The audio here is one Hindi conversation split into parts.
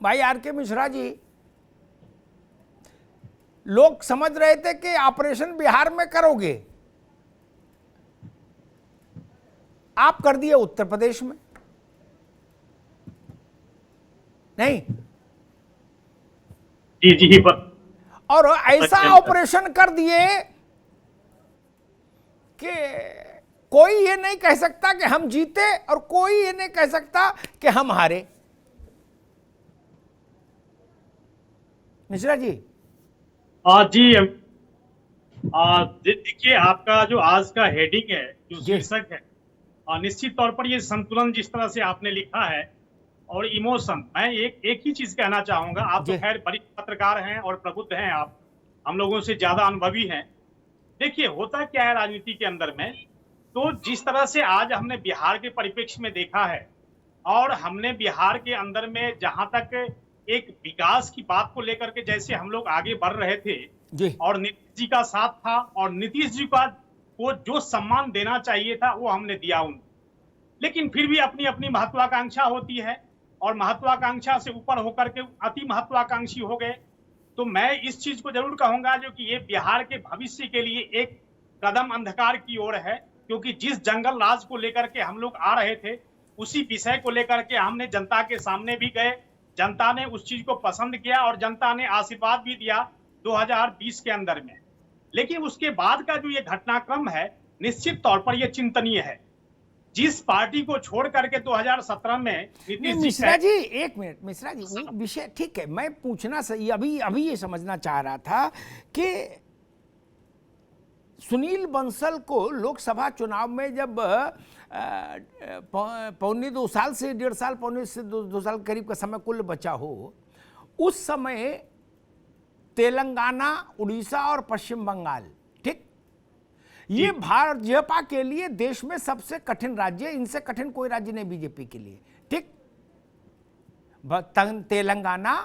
भाई आर के मिश्रा जी, लोग समझ रहे थे कि ऑपरेशन बिहार में करोगे, आप कर दिए उत्तर प्रदेश में। नहीं जी जी और ऐसा ऑपरेशन कर दिए कि कोई ये नहीं कह सकता कि हम जीते और कोई ये नहीं कह सकता कि हम हारे। मिश्रा जी जी देखिए, आपका जो आज का हेडिंग है, जो शीर्षक है, निश्चित तौर पर ये संतुलन जिस तरह से आपने लिखा है और इमोशन, मैं एक ही चीज कहना चाहूंगा। आप तो खैर वरिष्ठ पत्रकार हैं और प्रबुद्ध हैं, आप हम लोगों से ज्यादा अनुभवी हैं। देखिए, होता क्या है राजनीति के अंदर में, तो जिस तरह से आज हमने बिहार के परिप्रेक्ष्य में देखा है और हमने बिहार के अंदर में जहां तक एक विकास की बात को लेकर के जैसे हम लोग आगे बढ़ रहे थे और नीतीश जी का साथ था और नीतीश जी को जो सम्मान देना चाहिए था वो हमने दिया उनको, लेकिन फिर भी अपनी अपनी महत्वाकांक्षा होती है और महत्वाकांक्षा से ऊपर होकर के अति महत्वाकांक्षी हो गए। तो मैं इस चीज को जरूर कहूंगा जो कि ये बिहार के भविष्य के लिए एक कदम अंधकार की ओर है, क्योंकि जिस जंगल राज को लेकर के हम लोग आ रहे थे उसी विषय को लेकर के हमने जनता के सामने भी गए, जनता ने उस चीज को पसंद किया और जनता ने आशीर्वाद भी दिया 2020 के अंदर में। लेकिन उसके बाद का जो ये घटनाक्रम है निश्चित तौर पर यह चिंतनीय है। जिस पार्टी को छोड़ करके 2017 में मिश्रा जी, एक मिनट मिश्रा जी, वो विषय ठीक है, मैं पूछना सही अभी ये समझना चाह रहा था कि सुनील बंसल को लोकसभा चुनाव में जब पौने 2 साल से 1.5 साल, पौने से 2 साल करीब का समय कुल बचा हो, उस समय तेलंगाना, उड़ीसा और पश्चिम बंगाल, ठीक, ये भाजपा के लिए देश में सबसे कठिन राज्य है। इनसे कठिन कोई राज्य नहीं बीजेपी के लिए, ठीक। तेलंगाना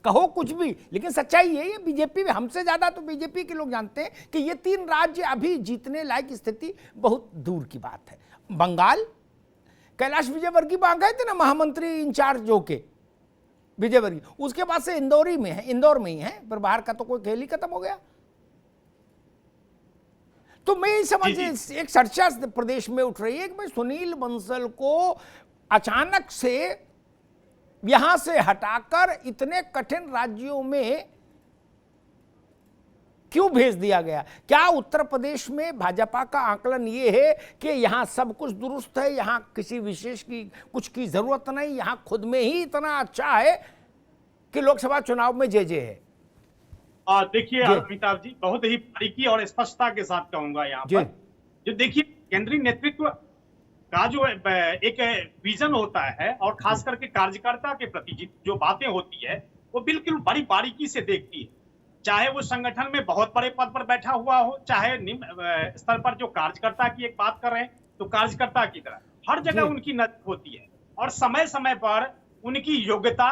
कहो कुछ भी, लेकिन सच्चाई है, ये बीजेपी में हमसे ज्यादा तो बीजेपी के लोग जानते हैं कि ये 3 राज्य अभी जीतने लायक स्थिति बहुत दूर की बात है। बंगाल, कैलाश विजयवर्गीय वहां गए थे ना, महामंत्री इंचार्ज होके विजयवर्गीय, उसके बाद से इंदौर में ही है, पर बाहर का तो कोई खेल ही खत्म हो गया। तो मैं समझ, एक चर्चा प्रदेश में उठ रही है कि भाई सुनील बंसल को अचानक से यहां से हटाकर इतने कठिन राज्यों में क्यों भेज दिया गया। क्या उत्तर प्रदेश में भाजपा का आकलन ये है कि यहां सब कुछ दुरुस्त है, यहां किसी विशेष की कुछ की जरूरत नहीं, यहां खुद में ही इतना अच्छा है कि लोकसभा चुनाव में जे है। देखिए अमिताभ जी, बहुत ही बारीकी और स्पष्टता के साथ कहूंगा यहाँ पर, जो देखिए केंद्रीय नेतृत्व का जो एक विजन होता है और खास करके कार्यकर्ता के प्रति जो बातें होती है वो बिल्कुल बड़ी बारीकी से देखती है। चाहे वो संगठन में बहुत बड़े पद पर बैठा हुआ हो, चाहे निम्न स्तर पर जो कार्यकर्ता की एक बात कर रहे हैं तो कार्यकर्ता की तरह हर जगह उनकी नजर होती है और समय समय पर उनकी योग्यता,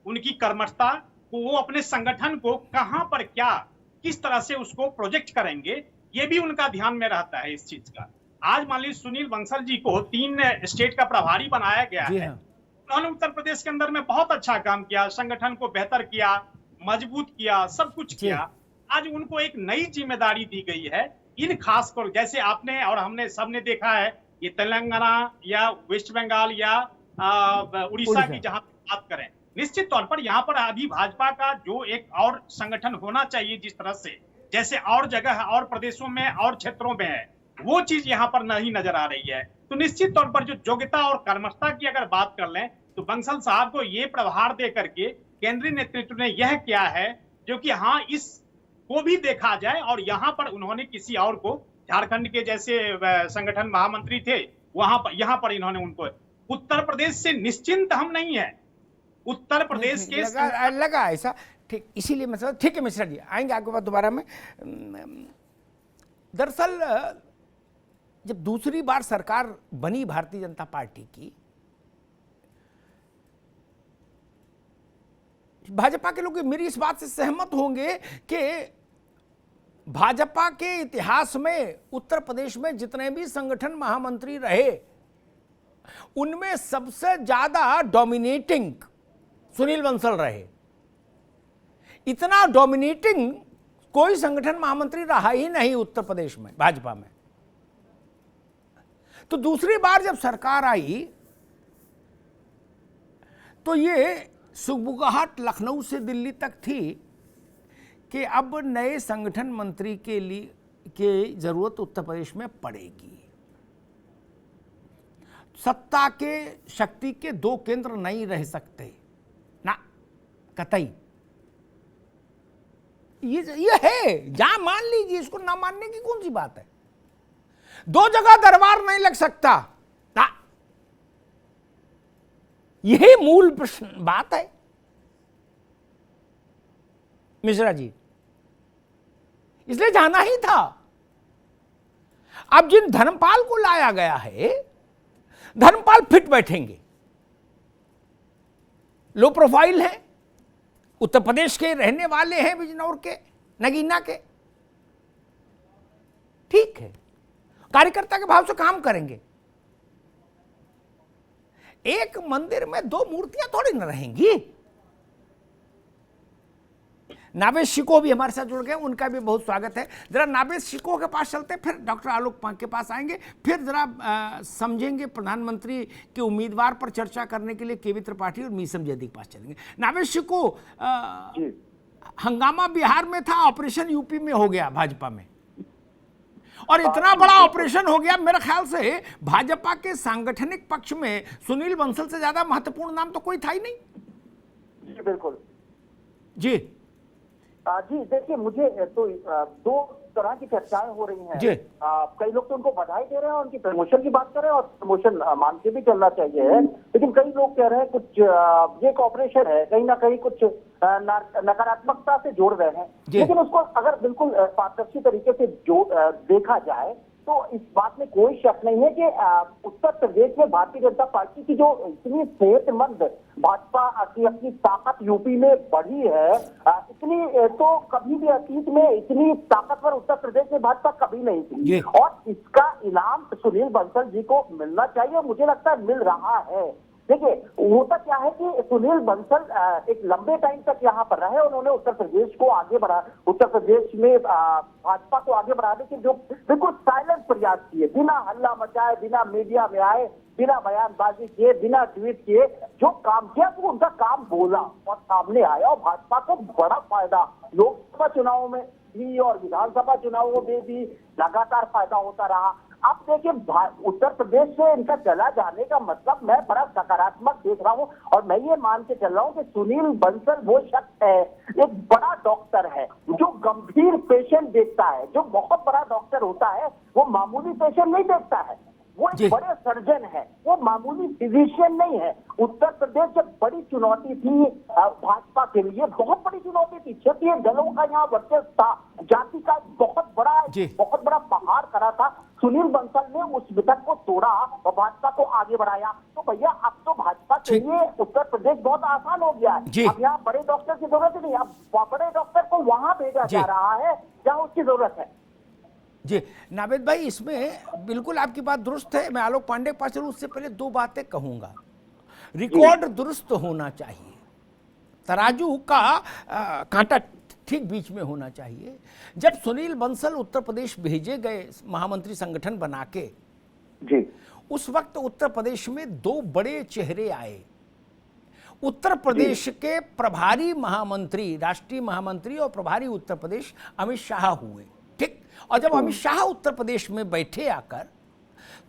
उनकी कर्मठता को वो अपने संगठन को कहां पर क्या किस तरह से उसको प्रोजेक्ट करेंगे, ये भी उनका ध्यान में रहता है इस चीज का। आज मान लीजिए सुनील बंसल जी को 3 स्टेट का प्रभारी बनाया गया है। उन्होंने उत्तर प्रदेश के अंदर में बहुत अच्छा काम किया, संगठन को बेहतर किया, मजबूत किया, सब कुछ किया। आज उनको एक नई जिम्मेदारी दी गई है। इन खासकर जैसे आपने और हमने सबने देखा है, ये तेलंगाना या वेस्ट बंगाल या उड़ीसा की जहां बात करें, निश्चित तौर पर यहाँ पर अभी भाजपा का जो एक और संगठन होना चाहिए, जिस तरह से जैसे और जगह और प्रदेशों में और क्षेत्रों में है, वो चीज यहाँ पर नहीं नजर आ रही है। तो निश्चित तौर पर जो योग्यता और कर्मठता की अगर बात कर लें तो बंसल साहब को ये प्रभार दे करके केंद्रीय नेतृत्व ने यह किया है जो कि हाँ इस को भी देखा जाए। और यहाँ पर उन्होंने किसी और को, झारखंड के जैसे संगठन महामंत्री थे वहां पर, यहाँ पर इन्होंने उनको, उत्तर प्रदेश से निश्चिंत हम नहीं है। उत्तर प्रदेश के लगा ऐसा, ठीक, इसीलिए मैं, ठीक है मिश्रा जी, आएंगे आपके पास दोबारा में। दरअसल जब दूसरी बार सरकार बनी भारतीय जनता पार्टी की, भाजपा के लोग मेरी इस बात से सहमत होंगे कि भाजपा के इतिहास में उत्तर प्रदेश में जितने भी संगठन महामंत्री रहे उनमें सबसे ज्यादा डोमिनेटिंग सुनील बंसल रहे। इतना डोमिनेटिंग कोई संगठन महामंत्री रहा ही नहीं उत्तर प्रदेश में भाजपा में। तो दूसरी बार जब सरकार आई तो ये सुगबुगाहट लखनऊ से दिल्ली तक थी कि अब नए संगठन मंत्री के लिए की जरूरत उत्तर प्रदेश में पड़ेगी। सत्ता के शक्ति के दो केंद्र नहीं रह सकते ना, कतई। ये है, जहां मान लीजिए, इसको ना मानने की कौन सी बात है। दो जगह दरबार नहीं लग सकता ना, यही मूल प्रश्न बात है मिश्रा जी, इसलिए जाना ही था। अब जिन धर्मपाल को लाया गया है, धर्मपाल फिट बैठेंगे, लो प्रोफाइल है, उत्तर प्रदेश के रहने वाले हैं, बिजनौर के, नगीना के, ठीक है, कार्यकर्ता के भाव से काम करेंगे। एक मंदिर में दो मूर्तियां थोड़ी न रहेंगी। नावेद शिको भी हमारे साथ जुड़ गए, उनका भी बहुत स्वागत है। जरा नावेद शिको के पास चलते, फिर डॉक्टर आलोक पांक के पास आएंगे, फिर जरा समझेंगे प्रधानमंत्री के उम्मीदवार पर चर्चा करने के लिए केवी त्रिपाठी और मीसम जैदी के पास चलेंगे। नावेद शिको, हंगामा बिहार में था, ऑपरेशन यूपी में हो गया भाजपा में, और इतना बड़ा ऑपरेशन हो गया, मेरे ख्याल से भाजपा के सांगठनिक पक्ष में सुनील बंसल से ज्यादा महत्वपूर्ण नाम तो कोई था ही नहीं। जी बिल्कुल जी जी। देखिए, मुझे तो दो तरह की चर्चाएं हो रही हैं। कई लोग तो उनको बधाई दे रहे हैं, उनकी प्रमोशन की बात कर रहे हैं, और प्रमोशन मान के भी चलना चाहिए, लेकिन कई लोग कह रहे हैं कुछ ये एक ऑपरेशन है, कहीं ना कहीं कुछ नकारात्मकता से जोड़ रहे हैं। लेकिन उसको अगर बिल्कुल पारदर्शी तरीके से देखा जाए तो इस बात में कोई शक नहीं है कि उत्तर प्रदेश में भारतीय जनता पार्टी की जो इतनी सेहतमंद भाजपा की अपनी ताकत यूपी में बढ़ी है, इतनी तो कभी भी अतीत में इतनी ताकतवर उत्तर प्रदेश में भाजपा कभी नहीं थी, और इसका इनाम सुनील बंसल जी को मिलना चाहिए, मुझे लगता है मिल रहा है। देखिए, होता क्या है कि सुनील बंसल एक लंबे टाइम तक यहाँ पर रहे, उन्होंने उत्तर प्रदेश को आगे बढ़ा, उत्तर प्रदेश में भाजपा को आगे बढ़ाने के जो बिल्कुल साइलेंट प्रयास किए, बिना हल्ला मचाए, बिना मीडिया में आए, बिना बयानबाजी किए, बिना ट्वीट किए, जो काम किया वो उनका काम बोला और सामने आया, और भाजपा को बड़ा फायदा लोकसभा चुनावों में भी और विधानसभा चुनावों में भी लगातार फायदा होता रहा। अब देखिए, उत्तर प्रदेश से इनका चला जाने का मतलब मैं बड़ा सकारात्मक देख रहा हूं, और मैं ये मान के चल रहा हूं कि सुनील बंसल वो शख्स है, एक बड़ा डॉक्टर है जो गंभीर पेशेंट देखता है। जो बहुत बड़ा डॉक्टर होता है वो मामूली पेशेंट नहीं देखता है, वो एक बड़े सर्जन है, वो मामूली फिजिशियन नहीं है। उत्तर प्रदेश जब बड़ी चुनौती थी भाजपा के लिए, बहुत बड़ी चुनौती थी, क्षेत्रीय दलों का यहाँ वर्चस्व था, जाति का बहुत बड़ा पहाड़ खड़ा था, सुनील बंसल ने उस वितक को तोड़ा और भाजपा को आगे बढ़ाया। तो भैया, अब तो भाजपा के लिए उत्तर प्रदेश बहुत आसान हो गया है। अब यहाँ बड़े डॉक्टर की जरूरत नहीं, अब बड़े डॉक्टर को वहां भेजा जा रहा है जहाँ उसकी जरूरत है। जी नावेद भाई, इसमें बिल्कुल आपकी बात दुरुस्त है। मैं आलोक पांडे के पास चलूं, उससे पहले दो बातें कहूंगा। रिकॉर्ड दुरुस्त होना चाहिए, तराजू का कांटा ठीक बीच में होना चाहिए। जब सुनील बंसल उत्तर प्रदेश भेजे गए महामंत्री संगठन बना के, जी, उस वक्त उत्तर प्रदेश में दो बड़े चेहरे आए। उत्तर प्रदेश के प्रभारी महामंत्री, राष्ट्रीय महामंत्री और प्रभारी उत्तर प्रदेश अमित शाह हुए, ठीक। और जब अमित शाह उत्तर प्रदेश में बैठे आकर,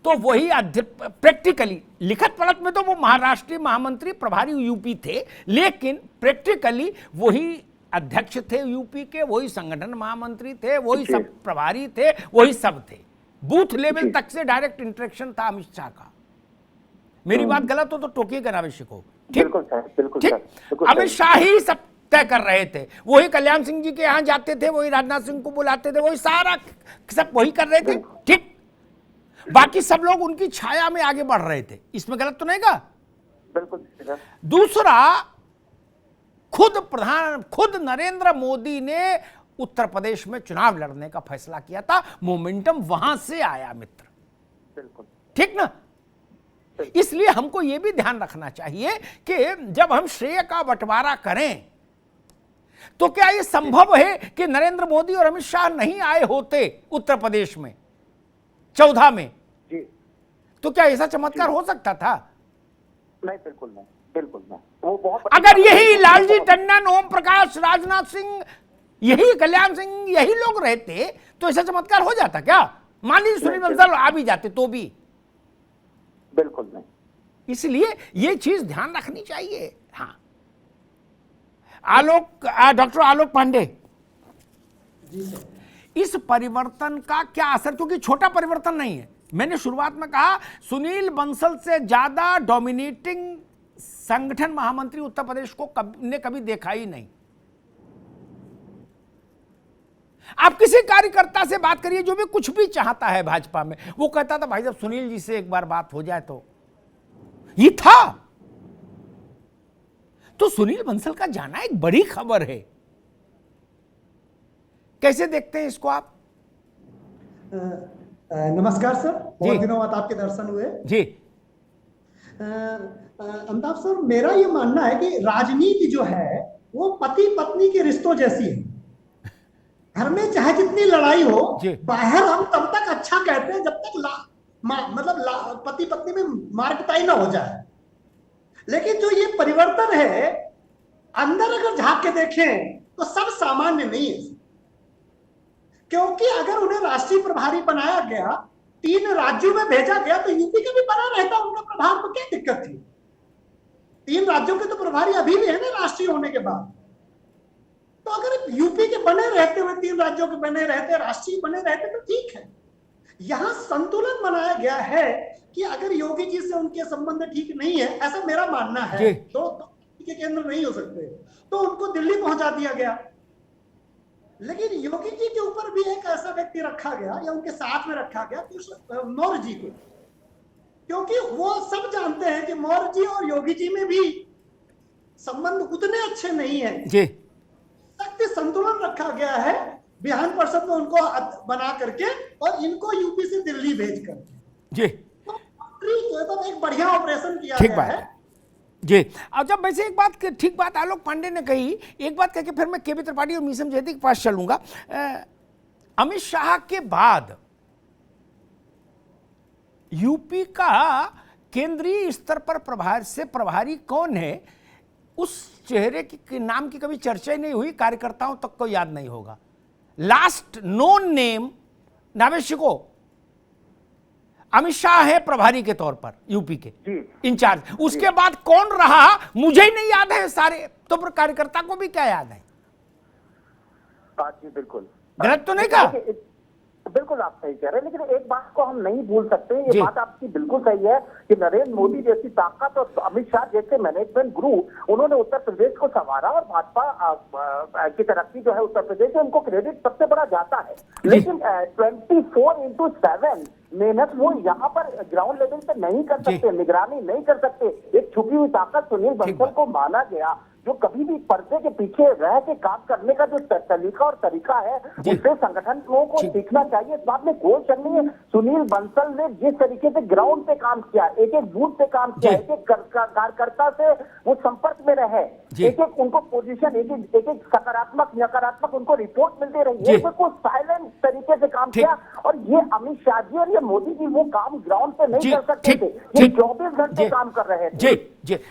तो वही प्रैक्टिकली, लिखत पढ़त में तो वो महाराष्ट्रीय महामंत्री प्रभारी यूपी थे, लेकिन प्रैक्टिकली वही अध्यक्ष थे यूपी के, वही संगठन महामंत्री थे, वही सब प्रभारी थे, वही सब थे। बूथ लेवल तक से डायरेक्ट इंटरेक्शन था अमित शाह का। मेरी बात गलत हो तो टोकिएगा नावेद को, ठीक। अमित शाह ही सब तय कर रहे थे, वही कल्याण सिंह जी के यहाँ जाते थे, वही राजनाथ सिंह को बुलाते थे, वही सारा सब वही कर रहे थे, ठीक। बाकी सब लोग उनकी छाया में आगे बढ़ रहे थे, इसमें गलत तो नहीं का? बिल्कुल। दूसरा, खुद नरेंद्र मोदी ने उत्तर प्रदेश में चुनाव लड़ने का फैसला किया था, मोमेंटम वहां से आया मित्र, बिल्कुल, ठीक ना। इसलिए हमको यह भी ध्यान रखना चाहिए कि जब हम श्रेय का बंटवारा करें तो क्या यह संभव है कि नरेंद्र मोदी और अमित शाह नहीं आए होते उत्तर प्रदेश में 14 में? जी। तो क्या ऐसा चमत्कार हो सकता था? नहीं, बिल्कुल नहीं, बिल्कुल नहीं। वो बहुत अगर यही लालजी टंडन, ओम प्रकाश, राजनाथ सिंह, यही कल्याण सिंह, यही लोग रहते तो ऐसा चमत्कार हो जाता क्या? मान लीजिए सुनील बंसल आ भी जाते तो भी? बिल्कुल नहीं। इसलिए ये चीज ध्यान रखनी चाहिए। हाँ, डॉक्टर आलोक पांडे, इस परिवर्तन का क्या असर, क्योंकि छोटा परिवर्तन नहीं है। मैंने शुरुआत में कहा सुनील बंसल से ज्यादा डोमिनेटिंग संगठन महामंत्री उत्तर प्रदेश को कभी देखा ही नहीं। आप किसी कार्यकर्ता से बात करिए जो भी कुछ भी चाहता है भाजपा में, वो कहता था भाई साहब सुनील जी से एक बार बात हो जाए तो। ये था। तो सुनील बंसल का जाना एक बड़ी खबर है। कैसे देखते हैं इसको आप? नमस्कार सर, बहुत दिनों बाद आपके दर्शन हुए जी। अमिताभ सर, मेरा ये मानना है कि राजनीति जो है वो पति पत्नी के रिश्तों जैसी है। घर में चाहे जितनी लड़ाई हो, बाहर हम तब तक अच्छा कहते हैं जब तक पति पत्नी में मारपिटाई ना हो जाए। लेकिन जो ये परिवर्तन है, अंदर अगर झांक के देखें तो सब सामान्य नहीं है। क्योंकि अगर उन्हें राष्ट्रीय प्रभारी बनाया गया, 3 राज्यों में भेजा गया, तो यूपी का भी बना रहता उनका प्रभार, तो क्या दिक्कत थी? 3 राज्यों के तो प्रभारी अभी भी है ना राष्ट्रीय होने के बाद। तो अगर यूपी के बने रहते हुए 3 राज्यों के बने रहते, राष्ट्रीय बने रहते तो ठीक है। यहां संतुलन बनाया गया है कि अगर योगी जी से उनके संबंध ठीक नहीं है, ऐसा मेरा मानना है, तो के केंद्र नहीं हो सकते, तो उनको दिल्ली पहुंचा दिया गया। लेकिन योगी जी के ऊपर भी एक ऐसा व्यक्ति रखा गया या उनके साथ में रखा गया मौर्य जी को, क्योंकि वो सब जानते हैं कि मौर्य जी और योगी जी में भी संबंध उतने अच्छे नहीं है जी। शक्ति संतुलन रखा गया है विधान परिषद में उनको बना करके, और इनको यूपी से दिल्ली भेज करके जी, तो एक बढ़िया ऑपरेशन किया गया है जी। अब जब वैसे एक बात, ठीक बात आलोक पांडे ने कही, एक बात कह के फिर मैं केबी त्रिपाठी और मीसम जैदी के पास चलूंगा। अमित शाह के बाद यूपी का केंद्रीय स्तर पर प्रभारी कौन है, उस चेहरे की नाम की कभी चर्चा ही नहीं हुई, कार्यकर्ताओं तक को याद नहीं होगा। लास्ट नोन नेम नावेशिको अमित शाह है प्रभारी के तौर पर यूपी के इंचार्ज। उसके बाद कौन रहा मुझे ही नहीं याद है सारे, तो फिर कार्यकर्ता को भी क्या याद है? जी बिल्कुल, गलत तो नहीं कहा? बिल्कुल आप सही कह रहे हैं, लेकिन एक बात को हम नहीं भूल सकते, ये बात आपकी बिल्कुल सही है कि नरेंद्र मोदी जैसी ताकत और अमित शाह जैसे मैनेजमेंट गुरु, उन्होंने उत्तर प्रदेश को संवारा, और भाजपा की तरक्की जो है उत्तर प्रदेश में उनको क्रेडिट सबसे बड़ा जाता है। लेकिन 24/7 मेहनत वो यहाँ पर ग्राउंड लेवल पे नहीं कर सकते, निगरानी नहीं कर सकते। एक छुपी हुई ताकत सुनील बंसल को माना गया, जो कभी भी पर्दे के पीछे रह के काम करने का जो सलीका और तरीका है, उससे संगठनों को सीखना चाहिए। इस बात में कोई शक नहीं है। सुनील बंसल ने जिस तरीके से ग्राउंड पे काम किया, एक एक बूथ पे काम किया, एक एक कार्यकर्ता से वो संपर्क में रहे, एक एक उनको पोजीशन, एक एक सकारात्मक नकारात्मक उनको रिपोर्ट मिलती रही, एक एक साइलेंट तरीके से काम किया। और ये अमित शाह जी और ये मोदी जी वो काम ग्राउंड पे नहीं कर सकते थे, ये 24 घंटे काम कर रहे थे।